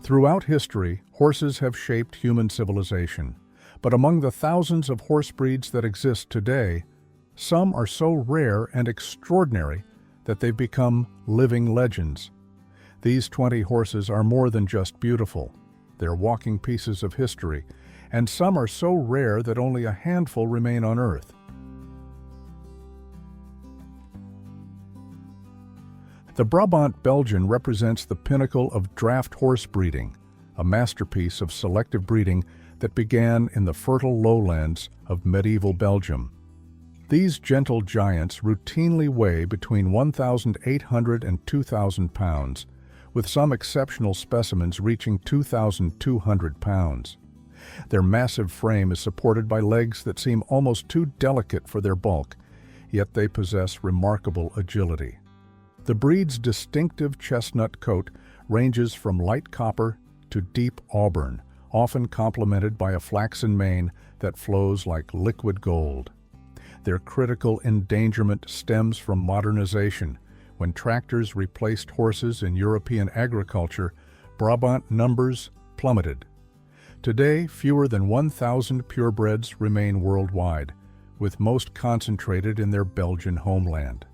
Throughout history, horses have shaped human civilization. But among the thousands of horse breeds that exist today, some are so rare and extraordinary that they've become living legends. These 20 horses are more than just beautiful. They're walking pieces of history, and some are so rare that only a handful remain on Earth. The Brabant Belgian represents the pinnacle of draft horse breeding, a masterpiece of selective breeding that began in the fertile lowlands of medieval Belgium. These gentle giants routinely weigh between 1,800 and 2,000 pounds, with some exceptional specimens reaching 2,200 pounds. Their massive frame is supported by legs that seem almost too delicate for their bulk, yet they possess remarkable agility. The breed's distinctive chestnut coat ranges from light copper to deep auburn, often complemented by a flaxen mane that flows like liquid gold. Their critical endangerment stems from modernization. When tractors replaced horses in European agriculture, Brabant numbers plummeted. Today, fewer than 1,000 purebreds remain worldwide, with most concentrated in their Belgian homeland.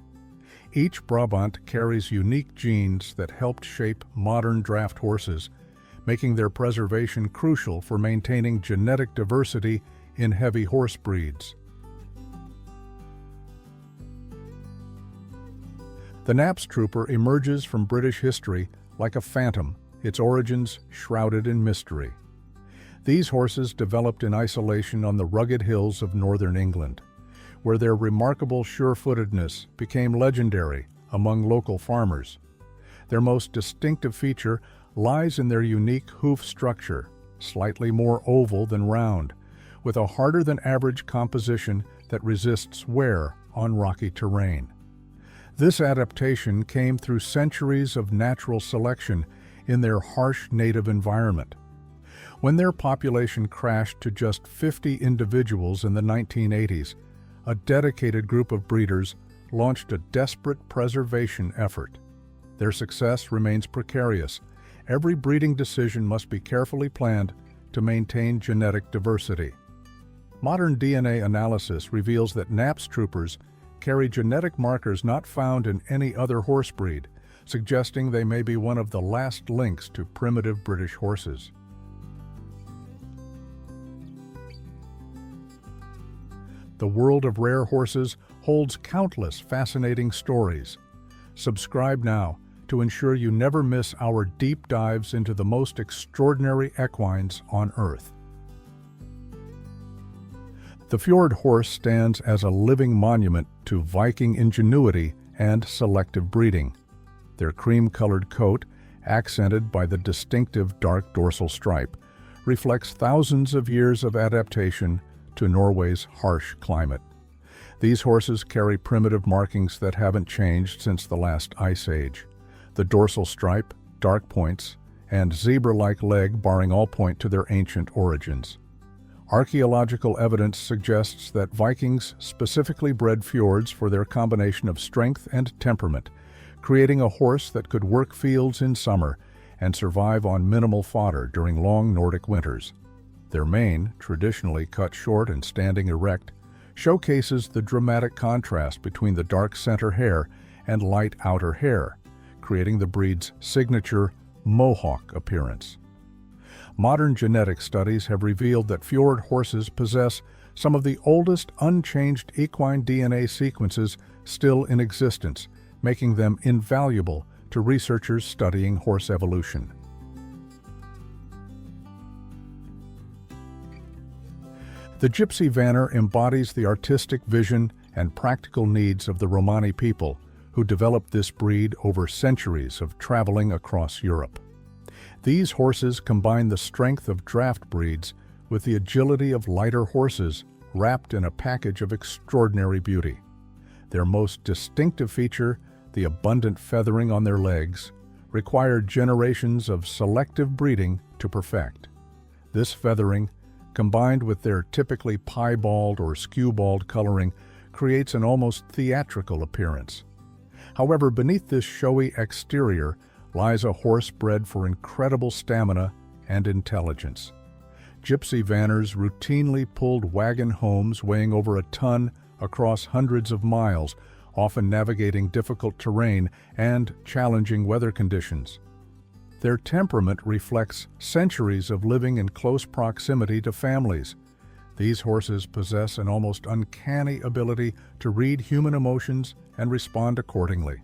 Each Brabant carries unique genes that helped shape modern draft horses, making their preservation crucial for maintaining genetic diversity in heavy horse breeds. The Naps Trooper emerges from British history like a phantom, its origins shrouded in mystery. These horses developed in isolation on the rugged hills of northern England, where their remarkable sure-footedness became legendary among local farmers. Their most distinctive feature lies in their unique hoof structure, slightly more oval than round, with a harder-than-average composition that resists wear on rocky terrain. This adaptation came through centuries of natural selection in their harsh native environment. When their population crashed to just 50 individuals in the 1980s, a dedicated group of breeders launched a desperate preservation effort. Their success remains precarious. Every breeding decision must be carefully planned to maintain genetic diversity. Modern DNA analysis reveals that Naps Troopers carry genetic markers not found in any other horse breed, suggesting they may be one of the last links to primitive British horses. The world of rare horses holds countless fascinating stories. Subscribe now to ensure you never miss our deep dives into the most extraordinary equines on Earth. The Fjord horse stands as a living monument to Viking ingenuity and selective breeding. Their cream-colored coat, accented by the distinctive dark dorsal stripe, reflects thousands of years of adaptation to Norway's harsh climate. These horses carry primitive markings that haven't changed since the last ice age. The dorsal stripe, dark points, and zebra-like leg barring all point to their ancient origins. Archaeological evidence suggests that Vikings specifically bred fjords for their combination of strength and temperament, creating a horse that could work fields in summer and survive on minimal fodder during long Nordic winters. Their mane, traditionally cut short and standing erect, showcases the dramatic contrast between the dark center hair and light outer hair, creating the breed's signature mohawk appearance. Modern genetic studies have revealed that Fjord horses possess some of the oldest unchanged equine DNA sequences still in existence, making them invaluable to researchers studying horse evolution. The Gypsy Vanner embodies the artistic vision and practical needs of the Romani people, who developed this breed over centuries of traveling across Europe. These horses combine the strength of draft breeds with the agility of lighter horses, wrapped in a package of extraordinary beauty. Their most distinctive feature, the abundant feathering on their legs, required generations of selective breeding to perfect. This feathering, combined with their typically piebald or skewbald coloring, creates an almost theatrical appearance. However, beneath this showy exterior lies a horse bred for incredible stamina and intelligence. Gypsy Vanners routinely pulled wagon homes weighing over a ton across hundreds of miles, often navigating difficult terrain and challenging weather conditions. Their temperament reflects centuries of living in close proximity to families. These horses possess an almost uncanny ability to read human emotions and respond accordingly.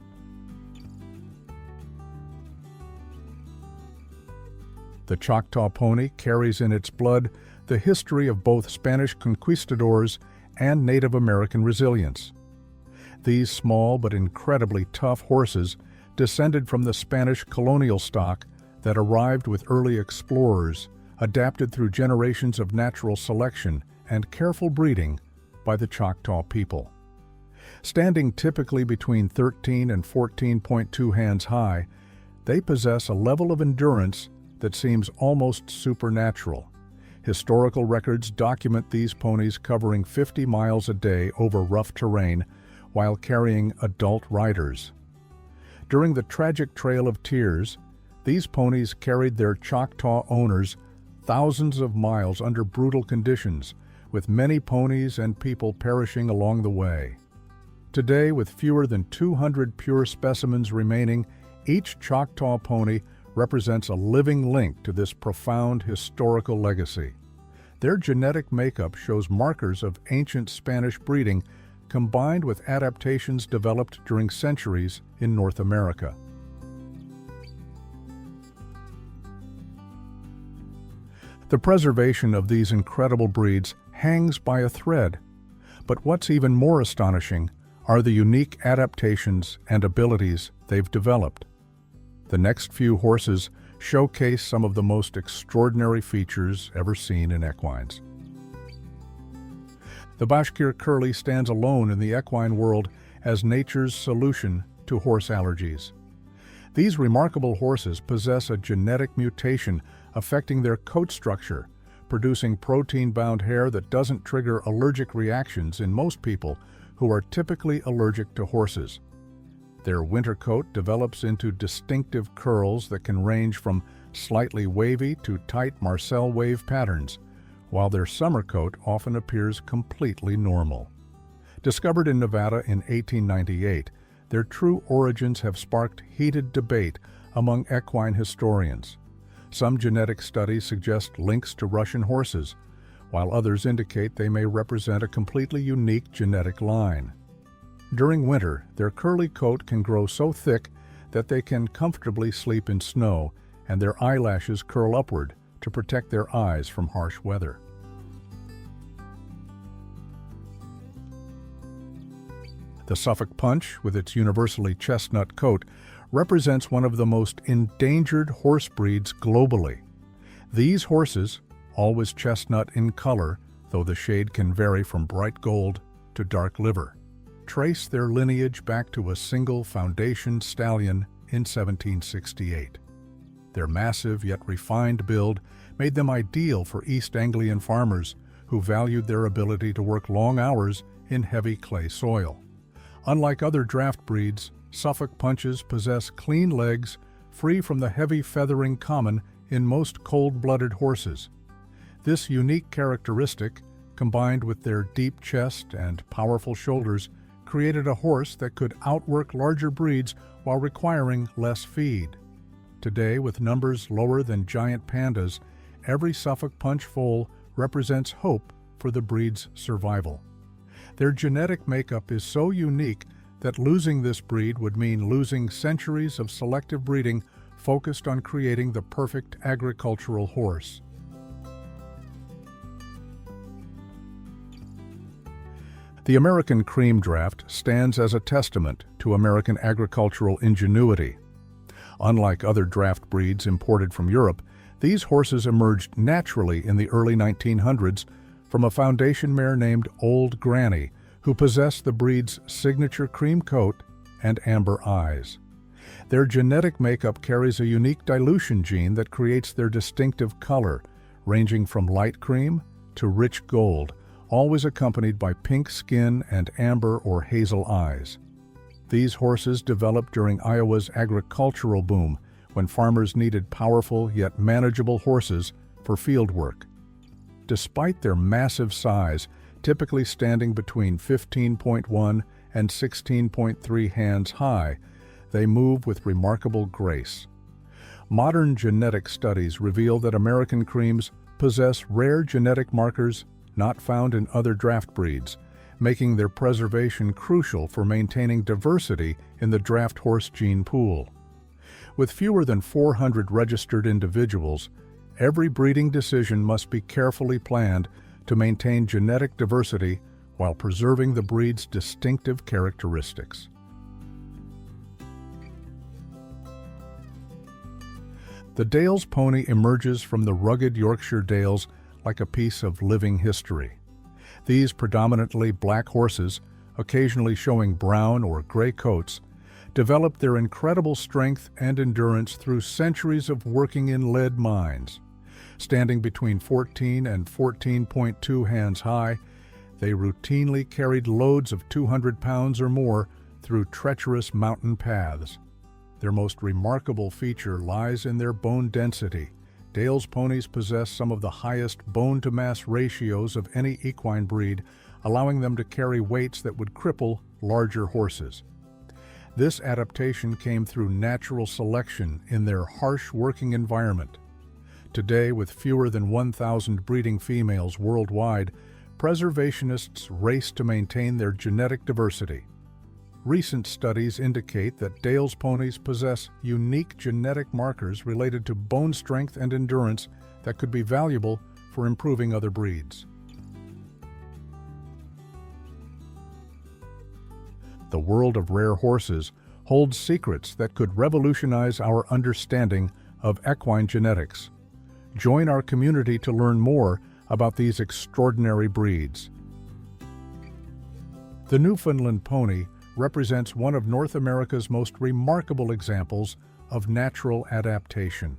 The Choctaw Pony carries in its blood the history of both Spanish conquistadors and Native American resilience. These small but incredibly tough horses descended from the Spanish colonial stock that arrived with early explorers, adapted through generations of natural selection and careful breeding by the Choctaw people. Standing typically between 13 and 14.2 hands high, they possess a level of endurance that seems almost supernatural. Historical records document these ponies covering 50 miles a day over rough terrain while carrying adult riders. During the tragic Trail of Tears, these ponies carried their Choctaw owners thousands of miles under brutal conditions, with many ponies and people perishing along the way. Today, with fewer than 200 pure specimens remaining, each Choctaw pony represents a living link to this profound historical legacy. Their genetic makeup shows markers of ancient Spanish breeding combined with adaptations developed during centuries in North America. The preservation of these incredible breeds hangs by a thread, but what's even more astonishing are the unique adaptations and abilities they've developed. The next few horses showcase some of the most extraordinary features ever seen in equines. The Bashkir Curly stands alone in the equine world as nature's solution to horse allergies. These remarkable horses possess a genetic mutation affecting their coat structure, producing protein-bound hair that doesn't trigger allergic reactions in most people who are typically allergic to horses. Their winter coat develops into distinctive curls that can range from slightly wavy to tight Marcel wave patterns, while their summer coat often appears completely normal. Discovered in Nevada in 1898, their true origins have sparked heated debate among equine historians. Some genetic studies suggest links to Russian horses, while others indicate they may represent a completely unique genetic line. During winter, their curly coat can grow so thick that they can comfortably sleep in snow, and their eyelashes curl upward to protect their eyes from harsh weather. The Suffolk Punch, with its universally chestnut coat, represents one of the most endangered horse breeds globally. These horses, always chestnut in color, though the shade can vary from bright gold to dark liver, trace their lineage back to a single foundation stallion in 1768. Their massive yet refined build made them ideal for East Anglian farmers who valued their ability to work long hours in heavy clay soil. Unlike other draft breeds, Suffolk Punches possess clean legs, free from the heavy feathering common in most cold-blooded horses. This unique characteristic, combined with their deep chest and powerful shoulders, created a horse that could outwork larger breeds while requiring less feed. Today, with numbers lower than giant pandas, every Suffolk Punch foal represents hope for the breed's survival. Their genetic makeup is so unique that losing this breed would mean losing centuries of selective breeding focused on creating the perfect agricultural horse. The American Cream Draft stands as a testament to American agricultural ingenuity. Unlike other draft breeds imported from Europe, these horses emerged naturally in the early 1900s from a foundation mare named Old Granny, who possessed the breed's signature cream coat and amber eyes. Their genetic makeup carries a unique dilution gene that creates their distinctive color, ranging from light cream to rich gold, always accompanied by pink skin and amber or hazel eyes. These horses developed during Iowa's agricultural boom, when farmers needed powerful yet manageable horses for field work. Despite their massive size, typically standing between 15.1 and 16.3 hands high, they move with remarkable grace. Modern genetic studies reveal that American creams possess rare genetic markers not found in other draft breeds, making their preservation crucial for maintaining diversity in the draft horse gene pool. With fewer than 400 registered individuals, every breeding decision must be carefully planned to maintain genetic diversity while preserving the breed's distinctive characteristics. The Dales pony emerges from the rugged Yorkshire Dales like a piece of living history. These predominantly black horses, occasionally showing brown or gray coats, developed their incredible strength and endurance through centuries of working in lead mines. Standing between 14 and 14.2 hands high, they routinely carried loads of 200 pounds or more through treacherous mountain paths. Their most remarkable feature lies in their bone density. Dales ponies possess some of the highest bone-to-mass ratios of any equine breed, allowing them to carry weights that would cripple larger horses. This adaptation came through natural selection in their harsh working environment. Today, with fewer than 1,000 breeding females worldwide, preservationists race to maintain their genetic diversity. Recent studies indicate that Dales ponies possess unique genetic markers related to bone strength and endurance that could be valuable for improving other breeds. The world of rare horses holds secrets that could revolutionize our understanding of equine genetics. Join our community to learn more about these extraordinary breeds. The Newfoundland Pony represents one of North America's most remarkable examples of natural adaptation.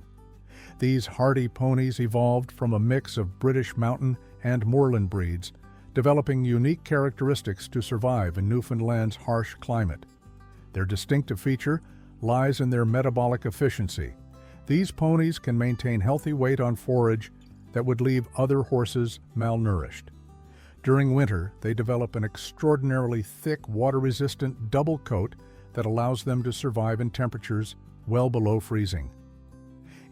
These hardy ponies evolved from a mix of British mountain and moorland breeds, developing unique characteristics to survive in Newfoundland's harsh climate. Their distinctive feature lies in their metabolic efficiency. These ponies can maintain healthy weight on forage that would leave other horses malnourished. During winter, they develop an extraordinarily thick, water-resistant double coat that allows them to survive in temperatures well below freezing.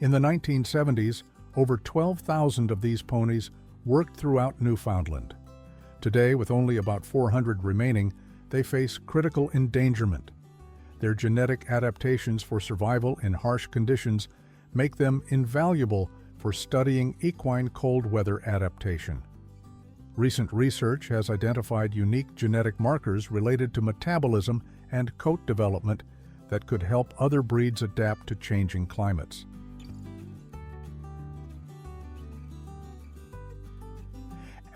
In the 1970s, over 12,000 of these ponies worked throughout Newfoundland. Today, with only about 400 remaining, they face critical endangerment. Their genetic adaptations for survival in harsh conditions make them invaluable for studying equine cold weather adaptation. Recent research has identified unique genetic markers related to metabolism and coat development that could help other breeds adapt to changing climates.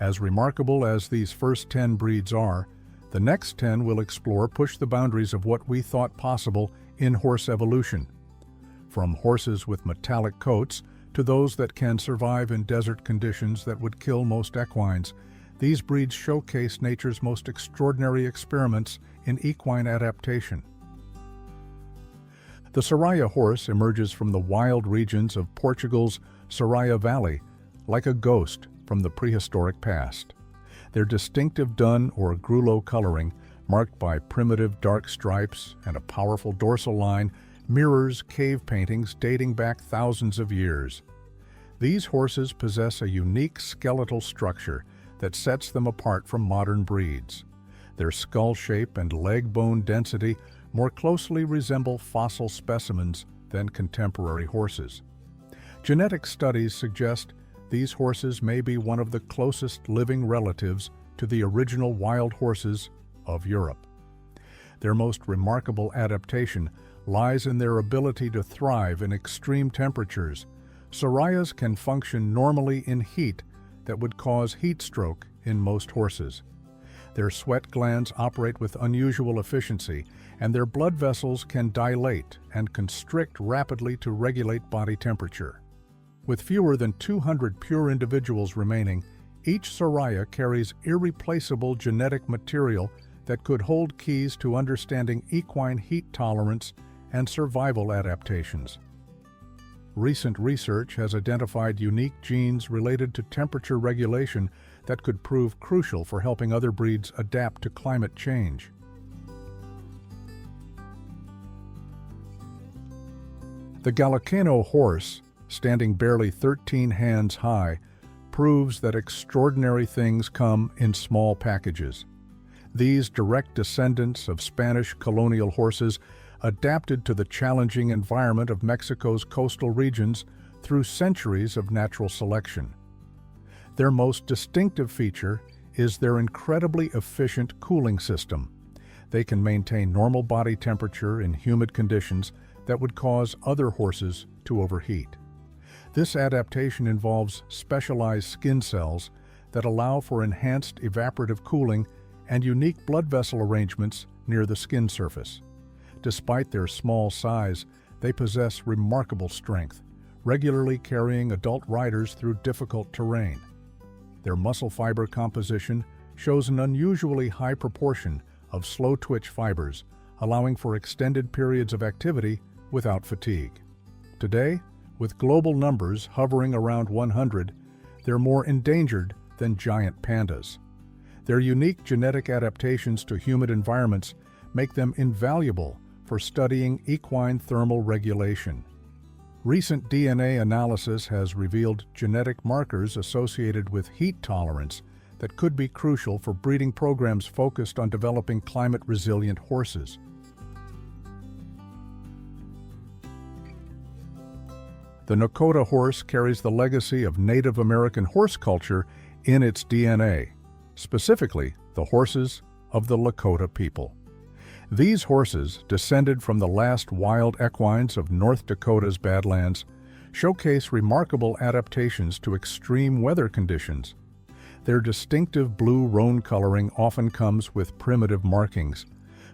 As remarkable as these first 10 breeds are, the next 10 will push the boundaries of what we thought possible in horse evolution. From horses with metallic coats to those that can survive in desert conditions that would kill most equines, these breeds showcase nature's most extraordinary experiments in equine adaptation. The Sorraia horse emerges from the wild regions of Portugal's Sorraia Valley like a ghost from the prehistoric past. Their distinctive dun or grulo coloring, marked by primitive dark stripes and a powerful dorsal line, mirrors cave paintings dating back thousands of years. These horses possess a unique skeletal structure that sets them apart from modern breeds. Their skull shape and leg bone density more closely resemble fossil specimens than contemporary horses. Genetic studies suggest these horses may be one of the closest living relatives to the original wild horses of Europe. Their most remarkable adaptation lies in their ability to thrive in extreme temperatures. Sorraias can function normally in heat that would cause heat stroke in most horses. Their sweat glands operate with unusual efficiency, and their blood vessels can dilate and constrict rapidly to regulate body temperature. With fewer than 200 pure individuals remaining, each Sorraia carries irreplaceable genetic material that could hold keys to understanding equine heat tolerance and survival adaptations. Recent research has identified unique genes related to temperature regulation that could prove crucial for helping other breeds adapt to climate change. The Galiceño horse, standing barely 13 hands high, proves that extraordinary things come in small packages. These direct descendants of Spanish colonial horses adapted to the challenging environment of Mexico's coastal regions through centuries of natural selection. Their most distinctive feature is their incredibly efficient cooling system. They can maintain normal body temperature in humid conditions that would cause other horses to overheat. This adaptation involves specialized skin cells that allow for enhanced evaporative cooling and unique blood vessel arrangements near the skin surface. Despite their small size, they possess remarkable strength, regularly carrying adult riders through difficult terrain. Their muscle fiber composition shows an unusually high proportion of slow-twitch fibers, allowing for extended periods of activity without fatigue. Today, with global numbers hovering around 100, they're more endangered than giant pandas. Their unique genetic adaptations to humid environments make them invaluable for studying equine thermal regulation. Recent DNA analysis has revealed genetic markers associated with heat tolerance that could be crucial for breeding programs focused on developing climate-resilient horses. The Nokota horse carries the legacy of Native American horse culture in its DNA, specifically the horses of the Lakota people. These horses, descended from the last wild equines of North Dakota's Badlands, showcase remarkable adaptations to extreme weather conditions. Their distinctive blue roan coloring often comes with primitive markings,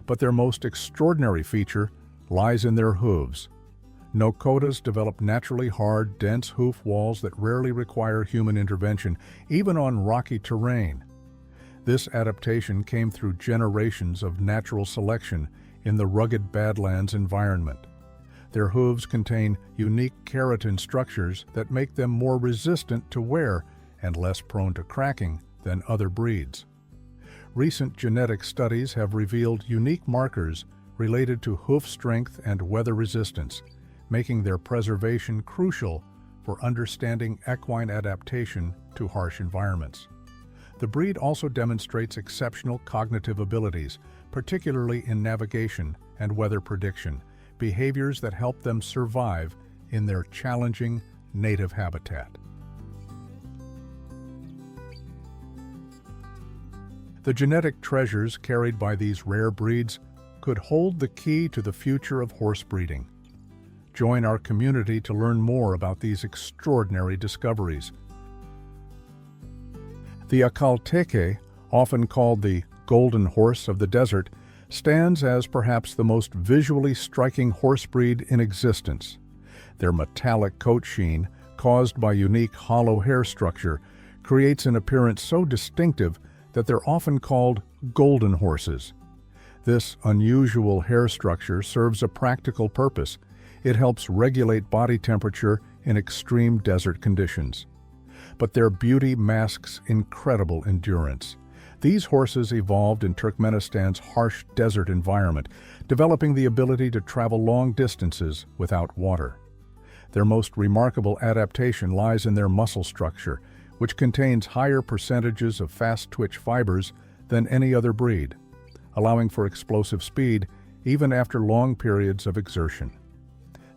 but their most extraordinary feature lies in their hooves. Nokotas develop naturally hard, dense hoof walls that rarely require human intervention, even on rocky terrain. This adaptation came through generations of natural selection in the rugged Badlands environment. Their hooves contain unique keratin structures that make them more resistant to wear and less prone to cracking than other breeds. Recent genetic studies have revealed unique markers related to hoof strength and weather resistance, making their preservation crucial for understanding equine adaptation to harsh environments. The breed also demonstrates exceptional cognitive abilities, particularly in navigation and weather prediction, behaviors that help them survive in their challenging native habitat. The genetic treasures carried by these rare breeds could hold the key to the future of horse breeding. Join our community to learn more about these extraordinary discoveries. The Akhal-Teke, often called the golden horse of the desert, stands as perhaps the most visually striking horse breed in existence. Their metallic coat sheen, caused by unique hollow hair structure, creates an appearance so distinctive that they're often called golden horses. This unusual hair structure serves a practical purpose. It helps regulate body temperature in extreme desert conditions. But their beauty masks incredible endurance. These horses evolved in Turkmenistan's harsh desert environment, developing the ability to travel long distances without water. Their most remarkable adaptation lies in their muscle structure, which contains higher percentages of fast-twitch fibers than any other breed, allowing for explosive speed even after long periods of exertion.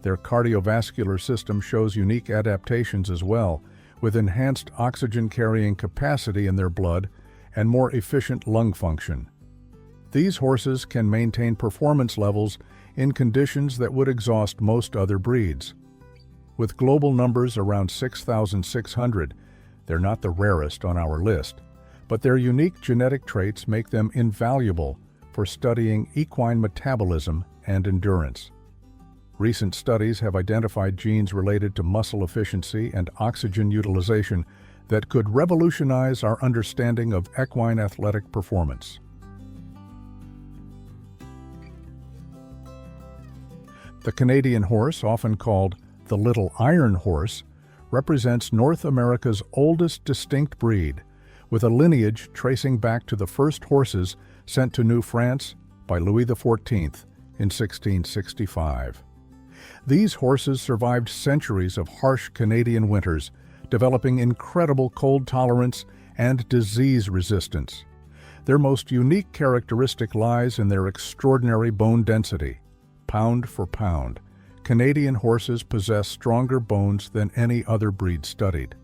Their cardiovascular system shows unique adaptations as well, with enhanced oxygen-carrying capacity in their blood and more efficient lung function. These horses can maintain performance levels in conditions that would exhaust most other breeds. With global numbers around 6,600, they're not the rarest on our list, but their unique genetic traits make them invaluable for studying equine metabolism and endurance. Recent studies have identified genes related to muscle efficiency and oxygen utilization that could revolutionize our understanding of equine athletic performance. The Canadian horse, often called The Little Iron Horse represents North America's oldest distinct breed, with a lineage tracing back to the first horses sent to New France by Louis XIV in 1665. These horses survived centuries of harsh Canadian winters, developing incredible cold tolerance and disease resistance. Their most unique characteristic lies in their extraordinary bone density. Pound for pound, Canadian horses possess stronger bones than any other breed studied.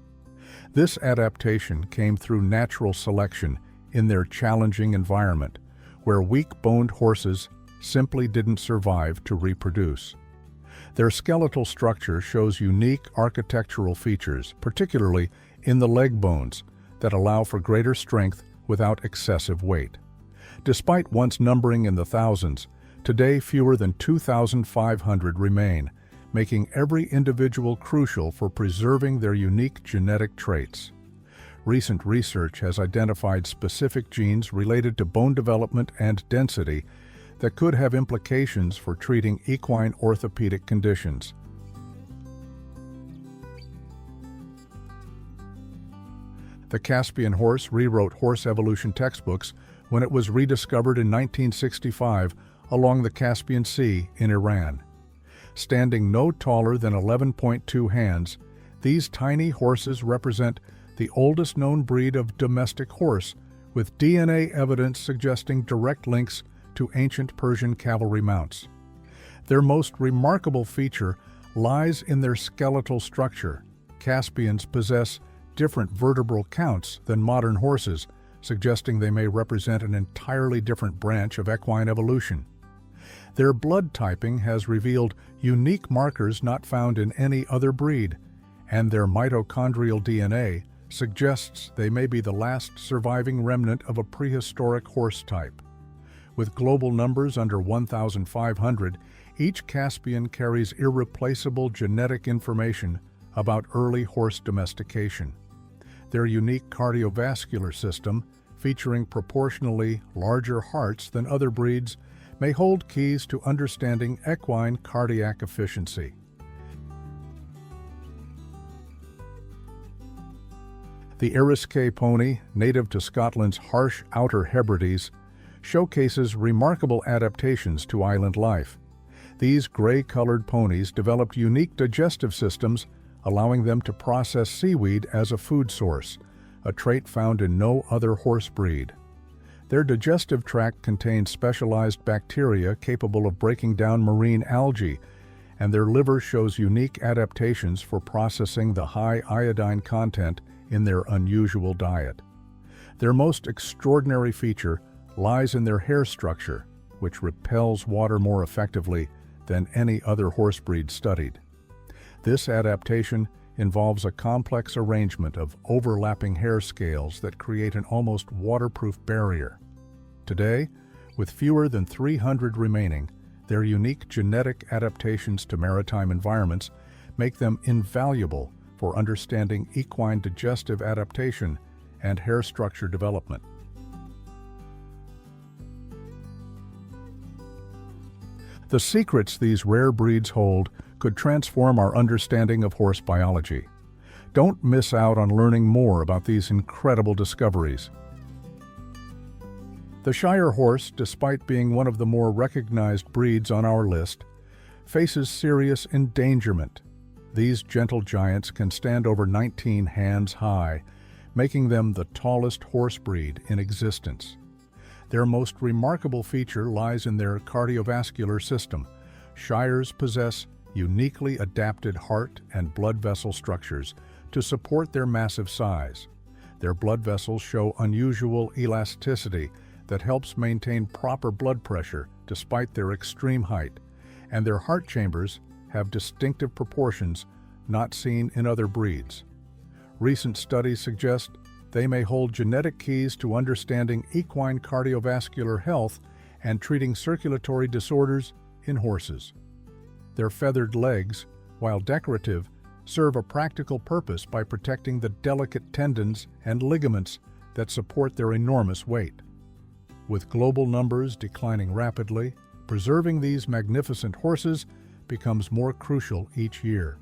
This adaptation came through natural selection in their challenging environment, where weak-boned horses simply didn't survive to reproduce. Their skeletal structure shows unique architectural features, particularly in the leg bones, that allow for greater strength without excessive weight. Despite once numbering in the thousands, today fewer than 2,500 remain, making every individual crucial for preserving their unique genetic traits. Recent research has identified specific genes related to bone development and density that could have implications for treating equine orthopedic conditions. The Caspian horse rewrote horse evolution textbooks when it was rediscovered in 1965 along the Caspian Sea in Iran. Standing no taller than 11.2 hands, these tiny horses represent the oldest known breed of domestic horse, with DNA evidence suggesting direct links to ancient Persian cavalry mounts. Their most remarkable feature lies in their skeletal structure. Caspians possess different vertebral counts than modern horses, suggesting they may represent an entirely different branch of equine evolution. Their blood typing has revealed unique markers not found in any other breed, and their mitochondrial DNA suggests they may be the last surviving remnant of a prehistoric horse type. With global numbers under 1,500, each Caspian carries irreplaceable genetic information about early horse domestication. Their unique cardiovascular system, featuring proportionally larger hearts than other breeds, may hold keys to understanding equine cardiac efficiency. The Eriskay Pony, native to Scotland's harsh Outer Hebrides, showcases remarkable adaptations to island life. These gray-colored ponies developed unique digestive systems, allowing them to process seaweed as a food source, a trait found in no other horse breed. Their digestive tract contains specialized bacteria capable of breaking down marine algae, and their liver shows unique adaptations for processing the high iodine content in their unusual diet. Their most extraordinary feature lies in their hair structure, which repels water more effectively than any other horse breed studied. This adaptation involves a complex arrangement of overlapping hair scales that create an almost waterproof barrier. Today, with fewer than 300 remaining, their unique genetic adaptations to maritime environments make them invaluable for understanding equine digestive adaptation and hair structure development. The secrets these rare breeds hold could transform our understanding of horse biology. Don't miss out on learning more about these incredible discoveries. The Shire horse, despite being one of the more recognized breeds on our list, faces serious endangerment. These gentle giants can stand over 19 hands high, making them the tallest horse breed in existence. Their most remarkable feature lies in their cardiovascular system. Shires possess uniquely adapted heart and blood vessel structures to support their massive size. Their blood vessels show unusual elasticity that helps maintain proper blood pressure despite their extreme height, and their heart chambers have distinctive proportions not seen in other breeds. Recent studies suggest they may hold genetic keys to understanding equine cardiovascular health and treating circulatory disorders in horses. Their feathered legs, while decorative, serve a practical purpose by protecting the delicate tendons and ligaments that support their enormous weight. With global numbers declining rapidly, preserving these magnificent horses becomes more crucial each year.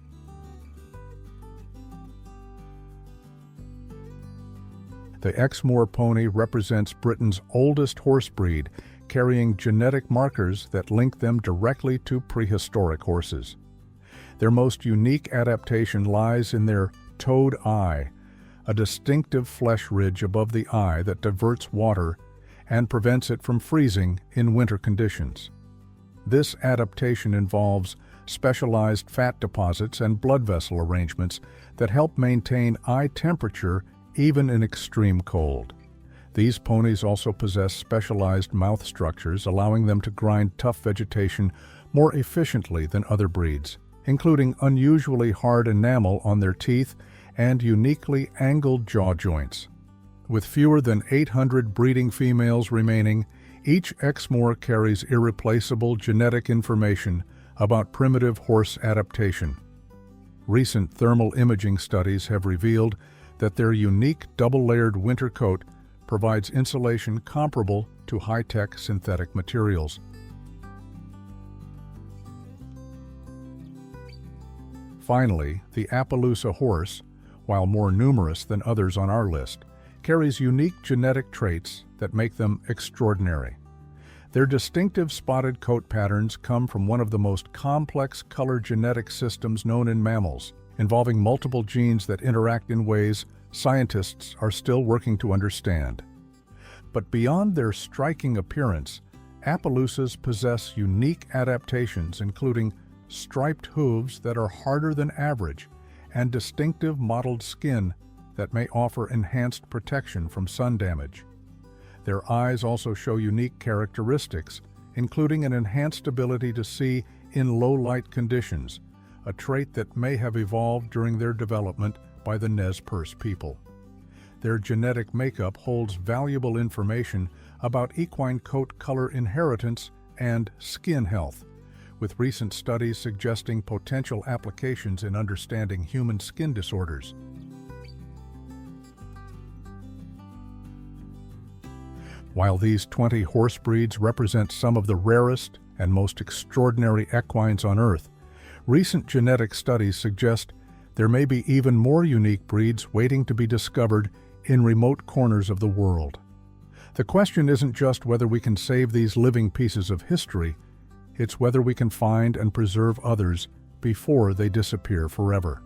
The Exmoor Pony represents Britain's oldest horse breed, carrying genetic markers that link them directly to prehistoric horses. Their most unique adaptation lies in their toad eye, a distinctive flesh ridge above the eye that diverts water and prevents it from freezing in winter conditions. This adaptation involves specialized fat deposits and blood vessel arrangements that help maintain eye temperature even in extreme cold. These ponies also possess specialized mouth structures, allowing them to grind tough vegetation more efficiently than other breeds, including unusually hard enamel on their teeth and uniquely angled jaw joints. With fewer than 800 breeding females remaining, each Exmoor carries irreplaceable genetic information about primitive horse adaptation. Recent thermal imaging studies have revealed that their unique double-layered winter coat provides insulation comparable to high-tech synthetic materials. Finally, the Appaloosa horse, while more numerous than others on our list, carries unique genetic traits that make them extraordinary. Their distinctive spotted coat patterns come from one of the most complex color genetic systems known in mammals, involving multiple genes that interact in ways scientists are still working to understand. But beyond their striking appearance, Appaloosas possess unique adaptations, including striped hooves that are harder than average and distinctive mottled skin that may offer enhanced protection from sun damage. Their eyes also show unique characteristics, including an enhanced ability to see in low-light conditions, a trait that may have evolved during their development by the Nez Perce people. Their genetic makeup holds valuable information about equine coat color inheritance and skin health, with recent studies suggesting potential applications in understanding human skin disorders. While these 20 horse breeds represent some of the rarest and most extraordinary equines on Earth, recent genetic studies suggest there may be even more unique breeds waiting to be discovered in remote corners of the world. The question isn't just whether we can save these living pieces of history, it's whether we can find and preserve others before they disappear forever.